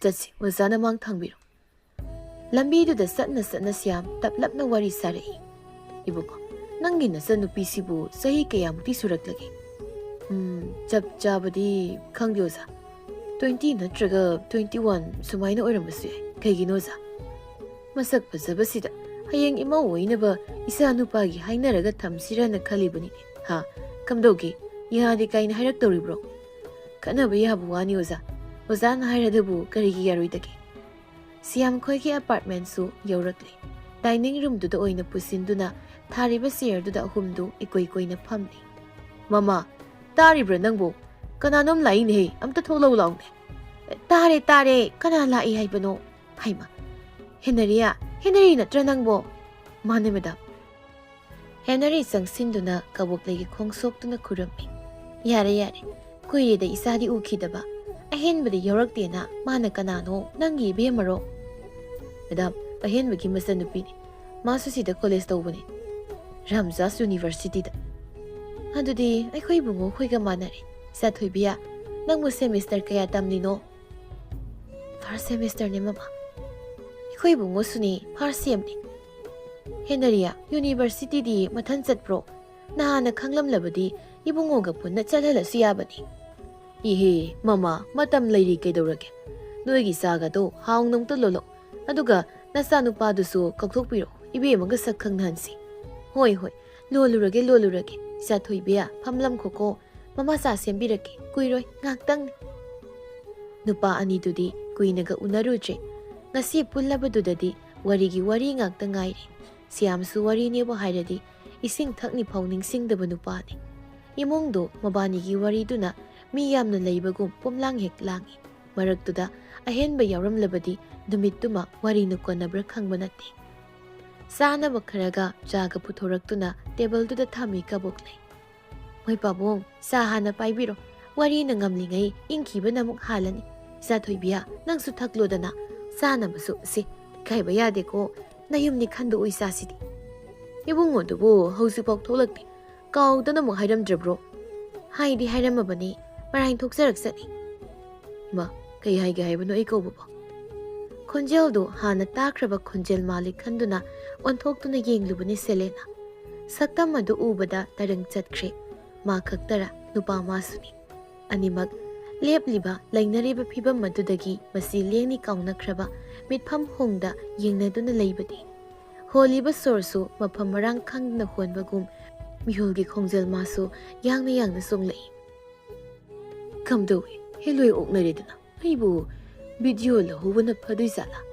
Jatsi wazana mang thangbiro. Lambi du da satna Siam taplapna wari sarai. Ibuko. Nangi nasanupi sibu sahi kayamuti suraklagi. Chap chabadi khangdioza. 20 natraga 21 sumaina oirambasu yai. Kaiginoza. Masak phazabasida hayeng ima oinaba isa nupagi hainaraga thamsirana khalibani. Ha, kamdogi yahadi kaina hairak toribro. Kanaba yabu wani oza. Ozan hairadabu karigi yaruidagi. Siam khoiki apartment su yaurakli. Dining room duda oina pusinduna thariba chair duda ahumdu ikoi-koina phamli. Mama, taribra nangbo. Kananom lai ne amta tholo laune. Tare kana lai haibano. Haima. Henry natra nangbo. Mane madam. Henry sangsinduna kaboklegi khongsoktuna kurami. Yare. Kuirida isadi ukidaba. Ahenbadi yaurakdena mana kanano nangi bemaro. Madam, ahenbagi masanupini. Masu sida college tawbani. Ramjas University da. Adudi aikoi bungo khoiga manari. Sa Thoibi, nangmo semester kaya tamlino. First semester ni mama. Aikoi bungo suni first sem ni. Henry University di mathan chatpro. Nahana khanglam labadi ibungo ga punna chalhalasu yabani. Ihe, mama, matam lairi kaidorage. Noigi saga do haung nong to lolo. Aduga nasanupa dusu kakthokpiro. Ibe maga sakhanghansi. Hoi, lolurage. Sa Thoibi phamlam khoko. Mama sa sembirake. Kuiroi ngaktang. Nupa ani dudi kuinaga unaruje. Ngasi pullabadudadi warigi wari ngaktang ngairi. Siamsu wari nibo hairadi ising thakni phauning singdaba nupani. Imongdo mabanigi wari duna mi yamna leibagum pumlang hek langi. Maraktuda ahenba yauramlabadi dumituma wari nukonabra khangba natti. Sanaba kharaga jaga puthoraktuna table duda thami kaboklai. Moi pabong sa hana paibiro wari na ngamlingai ingkiba namuk halani. Sa Thoibi nangsu thaklodana sana basu se kaiba yade ko nayumni khandu uisa sidi. Ibungo dubu housipok tholakti ꯀꯥꯎꯗꯅ ꯑꯃꯨꯛ ꯍꯥꯏꯔꯝꯗ꯭ꯔꯕ꯭ꯔꯣ? ꯍꯥꯏꯗꯤ ꯍꯥꯏꯔꯝꯃꯕꯅꯤ, ꯃꯔꯥꯏ ꯊꯣꯛꯆꯔꯛꯆꯅꯤ꯫ ꯏꯃꯥ, ꯀꯩ ꯍꯥꯏꯒꯦ ꯍꯥꯏꯕꯅꯣ ꯑꯩ ꯀꯧꯕꯕꯣ? ꯈꯣꯟꯖꯦꯜꯗꯨ ꯍꯥꯟꯅ ꯇꯥꯈ꯭ꯔꯕ ꯈꯣꯟꯖꯦꯜ ꯃꯥꯜꯂꯤ ꯈꯟꯗꯨꯅ ꯑꯣꯟꯊꯣꯛꯇꯨꯅ ꯌꯦꯡꯂꯨꯕꯅꯤ ꯁꯦꯂꯦꯅ꯫ ꯁꯛꯇꯝ ꯑꯗꯨ ꯎꯕꯗ ꯇꯔꯪ ꯆꯠꯈ꯭ꯔꯦ꯫ ꯃꯥ ꯈꯛꯇꯔ ꯅꯨꯄꯥ ꯃꯥꯁꯨꯅꯤ꯫ ꯑꯅꯤꯃꯛ ꯂꯦꯞꯂꯤꯕ ꯂꯩꯅꯔꯤꯕ ꯐꯤꯕꯝ ꯑꯗꯨꯗꯒꯤ ꯃꯁꯤ ꯂꯦꯡꯅꯤ ꯀꯥꯎꯅꯈ꯭ꯔꯕ ꯃꯤꯠꯐꯝ ꯍꯣꯡꯗ ꯌꯦꯡꯅꯗꯨꯅ ꯂꯩꯕꯅꯤ꯫ ꯍꯣꯜꯂꯤꯕ ꯁꯣꯔꯁꯨ ꯃꯐꯝ ꯃꯔꯥꯡ ꯈꯪꯗꯅ ꯍꯣꯟꯕꯒꯨꯝ ꯃꯤꯍꯨꯜꯒꯤ ꯈꯣꯡꯖꯦꯜ ꯃꯥꯁꯨ ꯌꯥꯡꯅ ꯌꯥꯡꯅ ꯆꯣꯡꯂꯛꯏ꯫ ꯀꯝꯗꯧꯏ? ꯍꯦꯂꯣꯏ ꯑꯣꯛꯅꯔꯦꯗꯅ꯫ ꯑꯩꯕꯨ ꯚꯤꯗꯤꯑꯣ ꯂꯧꯍꯧꯕꯅ ꯐꯗꯣꯏꯖꯥꯠꯂꯥ?